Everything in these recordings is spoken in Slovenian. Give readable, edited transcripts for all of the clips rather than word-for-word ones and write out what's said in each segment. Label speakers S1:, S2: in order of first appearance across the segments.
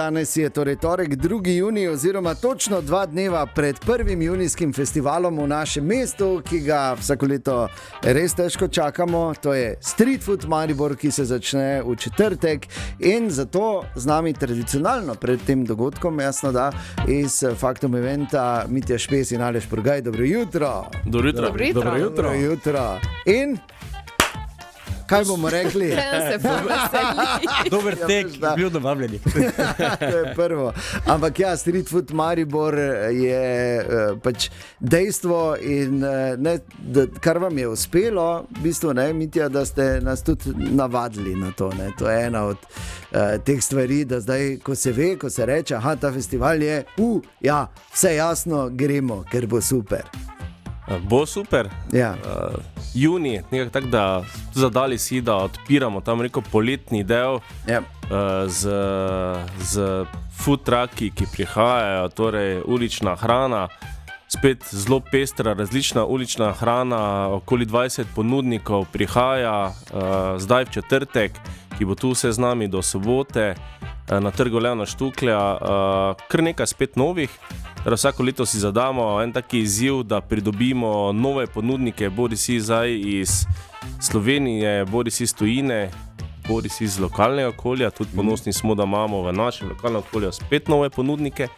S1: Danes je torej torek 2. junij oziroma točno 2 dneva pred prvim junijskim festivalom v našem mestu, ki ga vsako leto res težko čakamo. To je Street Food Maribor, ki se začne v četrtek in zato z nami tradicionalno pred tem dogodkom, jasno da, iz Faktum Eventa Mitja Špes in Aleš Purgaj. Dobro jutro.
S2: Dobro jutro.
S1: In kaj bomo rekli?
S2: Dober tek, bil dobavljeni.
S1: To je prvo. Ampak ja, Street Food Maribor je pač dejstvo in kar vam je uspelo, v bistvu, Mitja, da ste nas tudi navadili na to. To je ena od teh stvari, da zdaj, ko se ve, ko se reče, aha, ta festival je, ja, vse jasno, gremo, ker bo super.
S3: Bo super.
S1: Ja.
S3: Juni, nekako tako, da zadali si, da odpiramo tam poletni del z food trucki, ki prihajajo, torej ulična hrana, spet zelo pestra, različna ulična hrana, okoli 20 ponudnikov prihaja zdaj v četrtek, ki bo tu vse z nami do sobote na trgu Leona Štuklja, kar nekaj spet novih. Vsako leto si zadamo en taki izziv, da pridobimo nove ponudnike, bodi si zdaj iz Slovenije, bodi si iz tujine, bodi si iz lokalnega okolja. Tudi ponosni smo, da imamo v našem lokalnem okolju spet nove ponudnike.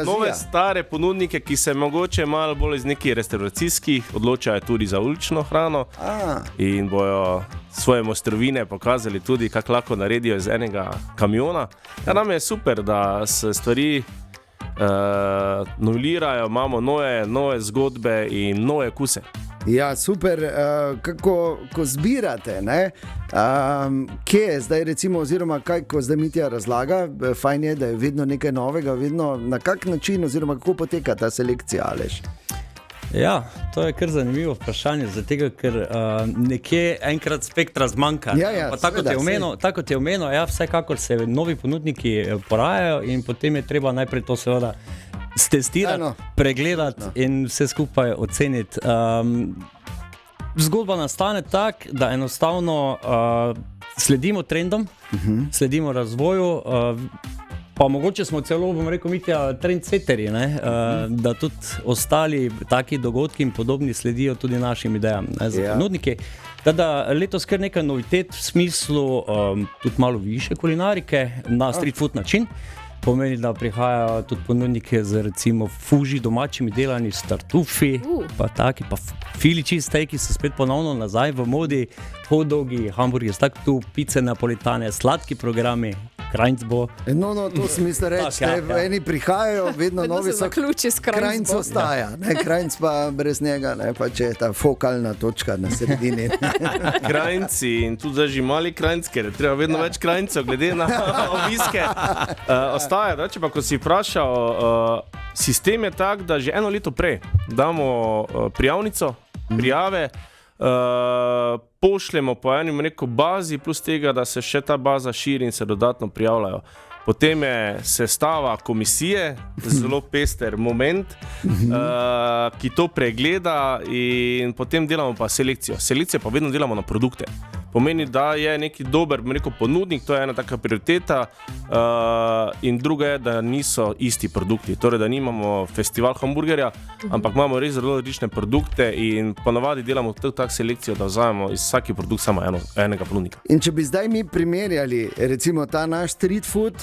S3: Nove stare ponudnike, ki se mogoče malo bolj iz nekih restauracijskih odločajo tudi za ulično hrano in bojo svoje mojstrovine pokazali tudi, kako lahko naredijo iz enega kamiona. Ja, nam je super, da se stvari novelirajo, imamo nove zgodbe in nove okuse.
S1: Ja, super, ko zbirate, kje je zdaj recimo, oziroma kaj, ko zdaj Mitja razlaga, fajn je, da je vedno nekaj novega, vedno na kak način, oziroma kako poteka ta selekcija, Aleš?
S2: Ja, to je kar zanimivo vprašanje, zato ker nekje enkrat spektra zmanjka.
S1: Ja,
S2: tako kot je omenil, ja, vsekakor se novi ponudniki porajajo in potem je treba najprej to seveda stestirati, pregledati in vse skupaj oceniti. Zgodba nastane tak, da enostavno sledimo trendom, sledimo razvoju, pa mogoče smo celo, bom rekel, Mitja, trendsetterji, da tudi ostali taki dogodki in podobni sledijo tudi našim idejam za ponudniki. Da letos kar nekaj novitet v smislu tudi malo više kulinarike na street food način. Pomeni, da prihajajo tudi ponudniki z recimo fuži domačimi delani s tartufi, pa taki, pa Philly cheesesteaki so spet ponovno nazaj v modi, hot dogi, hamburgi, tu pice napolitane, sladki programi, Krajnc bo.
S1: To sem mislil reči, eni prihajajo, vedno novi so, Krajnc ostaja, Krajnc pa brez njega, pa če je ta fokalna točka na sredini.
S3: Krajnci in tudi zdaj že mali Krajnc, ker je treba vedno več Krajncov, glede na obiske. Ostaja, če pa ko si vprašal, sistem je tak, da že eno leto prej damo prijavnico, prijave, pošljemo po enim bazi, plus tega, da se še ta baza širi in se dodatno prijavljajo. Potem je sestava komisije, zelo pester moment, ki to pregleda in potem delamo pa selekcijo. Selekcijo pa vedno delamo na produkte. Pomeni, da je neki dober ponudnik, to je ena taka prioriteta, in druga je, da niso isti produkti. Torej, da nimamo festival hamburgerja, ampak imamo res zelo različne produkte in ponavadi delamo tako selekcijo, da vzamemo iz vsaki produkt samo enega ponudnika.
S1: In če bi zdaj mi primerjali recimo ta naš street food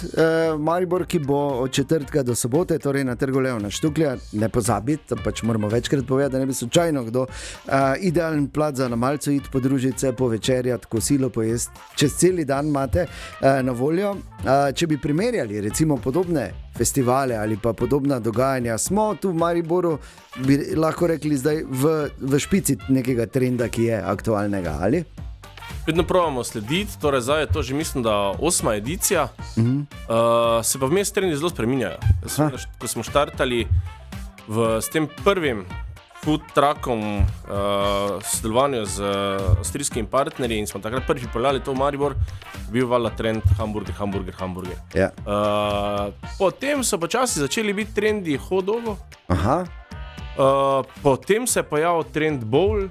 S1: Maribor, ki bo od četrtka do sobote, torej na trgu Leona Štuklja, ne pozabiti, pač moramo večkrat povedati, da ne bi slučajno kdo, idealen plat za na malco iti podružiti se, povečerjati, kosilo pojesti, čez celi dan imate na voljo. Če bi primerjali recimo podobne festivale ali pa podobna dogajanja, smo tu v Mariboru, bi lahko rekli zdaj v špici nekega trenda, ki je aktualnega, ali?
S3: Vedno probamo slediti, torej zdaj je to že mislim, da 8. edicija, se pa vmes trendi zelo spreminjajo. Ko smo štartali s tem prvim food truckom sodelovanju z avstrijskimi partnerji in smo takrat prvi peljali to v Maribor, bil valjda trend hamburger.
S1: Ja.
S3: Potem so počasi začeli biti trendi hot dogov,
S1: Aha.
S3: Potem se je pojavil trend bowl,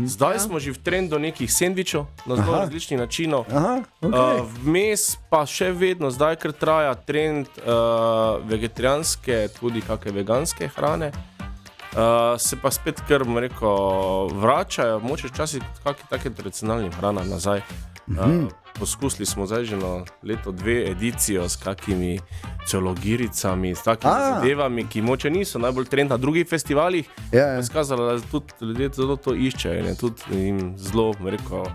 S3: Zdaj smo že v trendu nekih sendvičev na zelo različnih načinov. Vmes pa še vedno, zdaj ker traja trend vegetarijanske, tudi kakšne veganske hrane. Se pa spet, kar bom rekel, vračajo, moče včasih kakšne take tradicionalne hrane nazaj. Poskusili smo zdaj že na leto 2 edicijo s kakimi celogiricami, s takimi zadevami, ki moče niso najbolj trend na drugih festivalih. Skazalo, da tudi ljudje zelo to iščejo in je tudi jim zelo, bom rekel,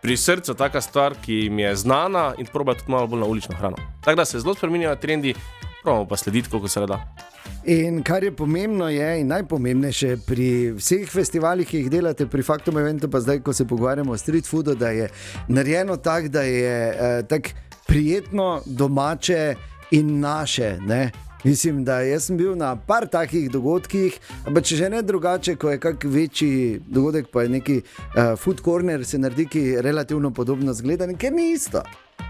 S3: pri srcu taka stvar, ki jim je znana in probajo tudi malo bolj na ulično hrano. Tako da se zelo spreminjajo trendi, probamo pa slediti, koliko se da.
S1: In kar je pomembno je in najpomembnejše pri vseh festivalih, ki jih delate pri Faktum eventu, pa zdaj, ko se pogovarjamo o street foodu, da je narejeno tako, da je tako prijetno, domače in naše, ne? Mislim, da jaz sem bil na par takih dogodkih, ampak če že ne drugače, ko je kak večji dogodek, pa je neki food corner, se naredi, ki relativno podobno zgleda, ker ni isto.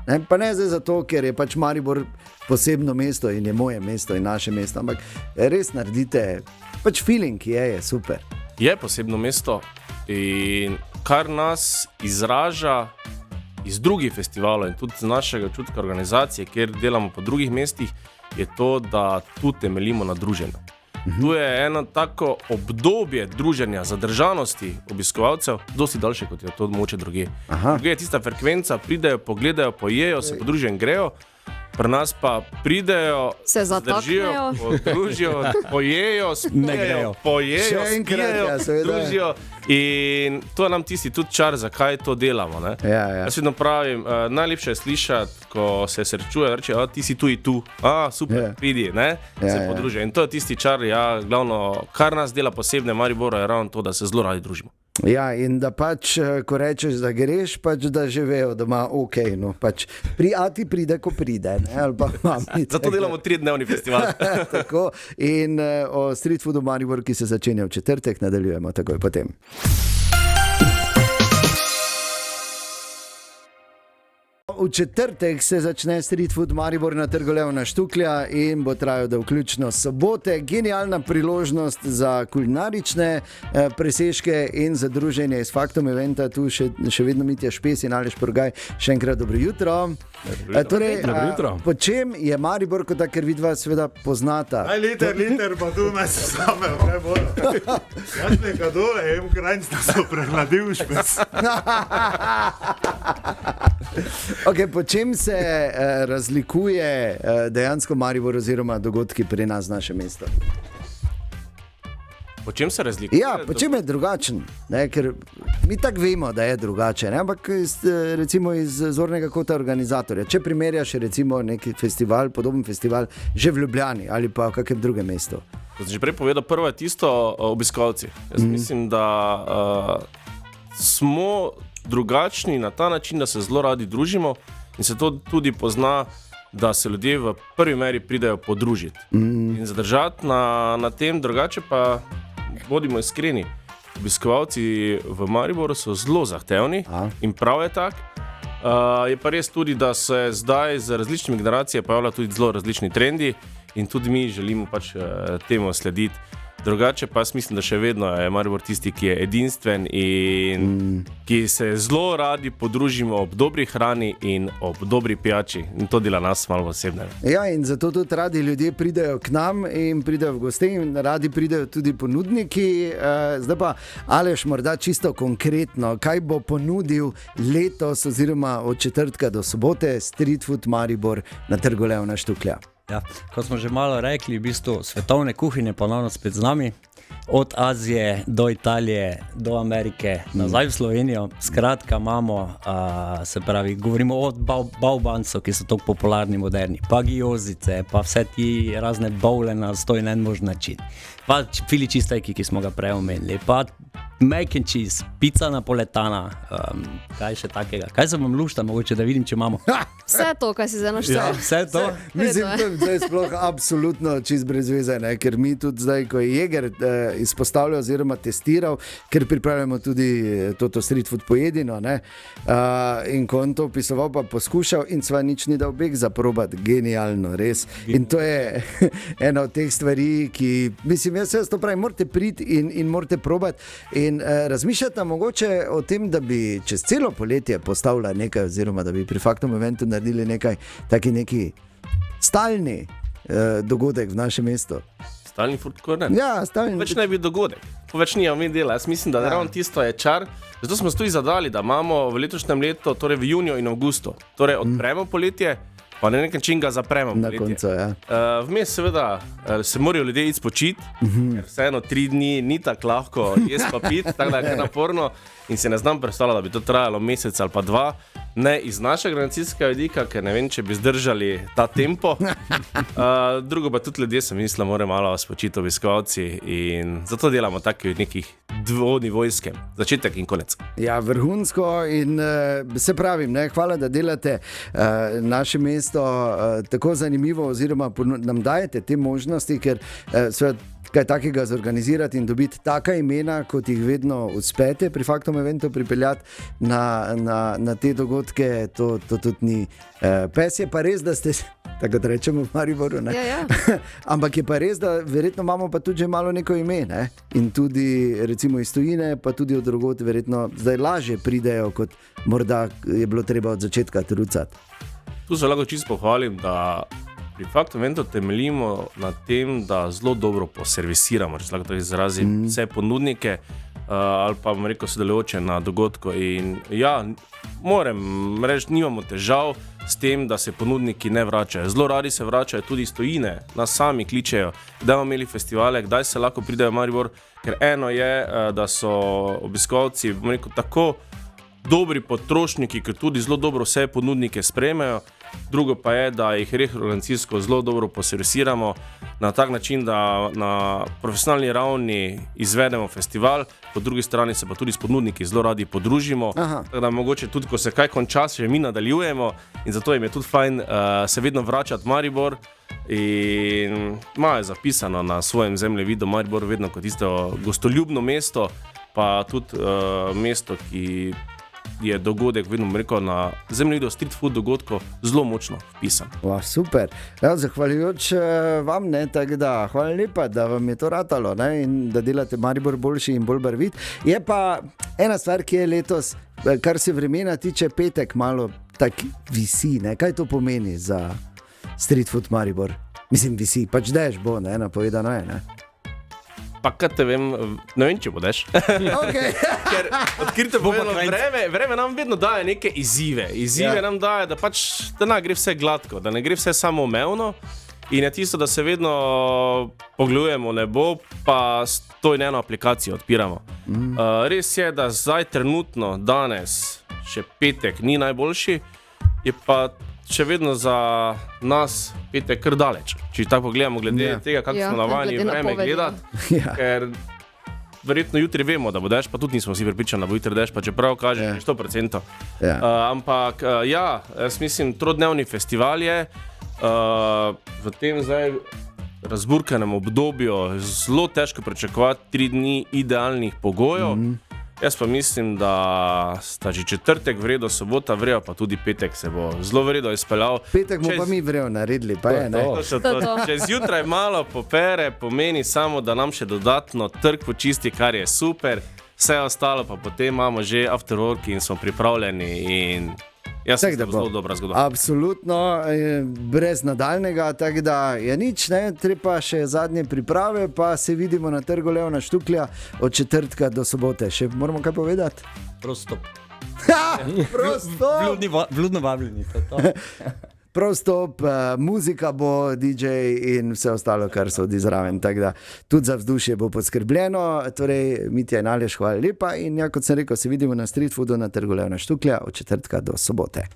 S1: Ne? Pa ne zdaj zato, ker je pač Maribor posebno mesto in je moje mesto in naše mesto, ampak res naredite, pač feeling je super.
S3: Je posebno mesto in kar nas izraža iz drugih festivalov in tudi z našega čutka organizacije, kjer delamo po drugih mestih, je to, da tu temeljimo na druženju. Tu je eno tako obdobje druženja, zadržanosti obiskovalcev, dosti daljše, kot je to moče drugje. Drugje je tista frekvenca, pridejo, pogledajo, pojejo, se podružijo in grejo. Pri nas pa pridejo,
S4: se
S3: zdržijo, podružijo, pojejo, spijejo, pojejo, spijejo, družijo. In to je nam tisti tudi čar, zakaj to delamo. Ne? Jaz vedno pravim, najlepše je slišati, ko se srečuje, reče, ti si tu in tu, super, pridi, ne? Se podružijo. In to je tisti čar, glavno, kar nas dela posebne Maribora, je ravno to, da se zelo radi družimo.
S1: Ja, in da pač, ko rečeš, da greš, pač da že vejo, da ima ok, no pač ti pride, ko pride, ne, ali pa mami.
S3: Zato delamo 3-dnevni festival.
S1: Tako, in o street foodu Maribor, ki se začenja v četrtek, nadaljujemo takoj potem. V četrtek se začne street food Maribor na Trgu Leona Štuklja in bo trajal do vključno sobote. Genialna priložnost za kulinarične presežke in za druženje iz Faktum eventa. Tu še vedno Mitja Špes in Aleš Purgaj. Še enkrat dobro jutro. Dobro jutro. Po čem je Maribor, kot da, ker vidva seveda poznata?
S5: Liter, pa tu nas same, kaj bo. Jaz nekaj dole, krajnc, da so prehladil Špes.
S1: Okay, po čem se razlikuje dejansko Maribor oziroma dogodki pri nas v našem mestu?
S3: Po čem se razlikuje?
S1: Ja, po čem je drugačen? Ne, ker mi tako vemo, da je drugače, ne? Ampak recimo iz zornega kota organizatorja. Če primerjaš recimo neki festival, podoben festival, že v Ljubljani ali pa v kakem drugem mestu.
S3: Kot sem že prej povedal, prvo je tisto obiskovalci. Jaz mislim, da smo drugačni na ta način, da se zelo radi družimo in se to tudi pozna, da se ljudje v prvi meri pridejo podružiti in zadržati na tem. Drugače pa bodimo iskreni, obiskovalci v Mariboru so zelo zahtevni in prav je tak. Je pa res tudi, da se zdaj z različnimi generacijami pojavljajo tudi zelo različni trendi in tudi mi želimo pač temu slediti. Drugače pa jaz mislim, da še vedno je Maribor tisti, ki je edinstven in ki se zelo radi podružimo ob dobri hrani in ob dobri pijači. In to dela nas malo posebne.
S1: Ja, in zato tudi radi ljudje pridejo k nam in pridejo v goste in radi pridejo tudi ponudniki. Zdaj pa, Aleš, morda čisto konkretno, kaj bo ponudil letos oziroma od četrtka do sobote Street Food Maribor na Trgu Leona Štuklja?
S2: Ja, kot smo že malo rekli, v bistvu svetovne kuhinje ponovno spet z nami. Od Azije do Italije, do Amerike, nazaj v Slovenijo. Skratka, imamo, se pravi, govorimo od baobancov, ki so tako popularni, moderni, pa giozice, pa vse ti razne bowle na 101 možen način. Pa fili čistejki, ki smo ga prej omenili, pa mac and cheese, pizza napoletana, kaj še takega. Kaj se vam lušta, mogoče, da vidim, če imamo?
S4: Vse to, kaj si zdaj naštel.
S2: Ja, vse to.
S1: Mislim, da je sploh absolutno čist brez veze, ne? Ker mi tudi zdaj, ko je Jeger izpostavljal oziroma testiral, ker pripravljamo tudi to street food pojedino, ne? In ko on to opisoval, pa poskušal in sva nič ni dal beg zaprobati. Genialno, res. In to je ena od teh stvari, ki, mislim, jaz to pravim, morate priti in morate probati. In In razmišljate mogoče o tem, da bi čez celo poletje postavila nekaj, oziroma da bi pri Faktom eventu naredili nekaj, neki stalni dogodek v našem mestu.
S3: Stalni food corner?
S1: Ja, stalni.
S3: Več ne bi dogodek, več nijamo mi dela. Jaz mislim, da ravno tisto je čar. Zato smo se tudi zadali, da imamo v letošnjem letu, torej v juniju in avgustu, torej odpremo poletje, pa na nek način ga zapremo.
S1: Na koncu, ja.
S3: Vmes seveda se morajo ljudje iti spočiti, ker vseeno 3 dni ni tako lahko jesti pa piti, tako da je kar naporno in se ne znam predstavljati, da bi to trajalo mesec ali pa 2. Ne iz našega organizacijskega vidika, ker ne vem, če bi zdržali ta tempo. Drugo pa tudi ljudje, sem mislil, morajo malo spočiti obiskovalci in zato delamo taki nekih dvonivojskem, začetek in konec.
S1: Ja, vrhunsko in se pravim, ne, hvala, da delate naše mesto tako zanimivo oziroma nam dajete te možnosti, ker kaj takega zorganizirati in dobiti taka imena, kot jih vedno uspete pri Faktom eventu pripeljati na te dogodke, to tudi ni. Pes je pa res, da ste, tako da rečemo v Mariboru, ne?
S4: Ja.
S1: Ampak je pa res, da verjetno imamo pa tudi že malo neko ime, ne? In tudi recimo iz tujine, pa tudi od drugod verjetno zdaj lažje pridejo, kot morda je bilo treba od začetka trucati.
S3: Tu se lahko čisto pohvalim, da pri Faktom eventu temeljimo na tem, da zelo dobro poservisiramo, če se lahko to izrazim, vse ponudnike ali pa bom rekel sodelujoče na dogodku. In ja, moram reči, nimamo težav s tem, da se ponudniki ne vračajo. Zelo radi se vračajo tudi iz tujine, nas sami kličejo, kdaj bomo imeli festivale, kdaj se lahko pridejo v Maribor, ker eno je, da so obiskovalci, bom rekel, tako dobri potrošniki, ker tudi zelo dobro vse ponudnike sprejmejo. Drugo pa je, da jih organizacijsko zelo dobro poservisiramo na tak način, da na profesionalni ravni izvedemo festival, po drugi strani se pa tudi s ponudniki zelo radi podružimo. Tako da mogoče tudi, ko se kaj konča, še mi nadaljujemo in zato jim je tudi fajn se vedno vračati v Maribor in imajo zapisano na svojem zemljevidu Maribor vedno kot tisto gostoljubno mesto, pa tudi mesto, ki je dogodek, vedno rekel, na zemljevidu street food dogodkov zelo močno vpisan.
S1: Super. Ja, zahvaljujoč vam, ne, tako da hvala lepa, da vam je to ratalo, ne, in da delate Maribor boljši in bolj barvit. Je pa ena stvar, ki je letos, kar se vremena tiče, petek malo tak visi, ne. Kaj to pomeni za street food Maribor? Mislim, visi, pač deš bo, ne, napovedano je, ne.
S3: Pa kaj te vem, ne vem, če bodeš.
S1: Okay.
S3: Ker odkrito povedano, vreme nam vedno daje neke izzive. Izzive nam daje, da pač da ne gre vse gladko, da ne gre vse samoumevno in je tisto, da se vedno pogledujemo nebo, pa s to in eno aplikacijo odpiramo. Res je, da zdaj trenutno, danes, še petek ni najboljši, je pa še vedno za nas petek kar daleč. Če tako pogledamo glede tega, kako smo navajeni vreme gledati, ker verjetno jutri vemo, da bo dež, pa tudi nismo vsi pripričani, da bo jutri dež, pa čeprav kaže 100%. Ampak jaz mislim, trodnevni festival je v tem zdaj razburkanem obdobju zelo težko pričakovati 3 dni idealnih pogojev. Jaz pa mislim, da sta že četrtek vredo, sobota vrejo, pa tudi petek se bo zelo vredo izpeljal.
S1: Petek bomo pa mi vrejo naredili, pa je, ne?
S3: Če zjutraj malo popere, pomeni samo, da nam še dodatno trg počisti, kar je super, vse ostalo pa potem imamo že afterwork in smo pripravljeni in jaz sem zelo dobra zgodba.
S1: Absolutno, brez nadaljnega, tako da je nič, ne, treba še zadnje priprave, pa se vidimo na Trgu Leona Štuklja od četrtka do sobote. Še moramo kaj povedati?
S2: Prostop.
S1: Prostop!
S2: Vljudno vabljeni.
S1: Prostop, muzika bo, DJ in vse ostalo, kar so zraven, tako da tudi za vzdušje bo poskrbljeno. Torej, Mitja in Aleš, hvala lepa in ja, kot sem rekel, se vidimo na street foodu na Trgu Leona Štuklja od četrtka do sobote.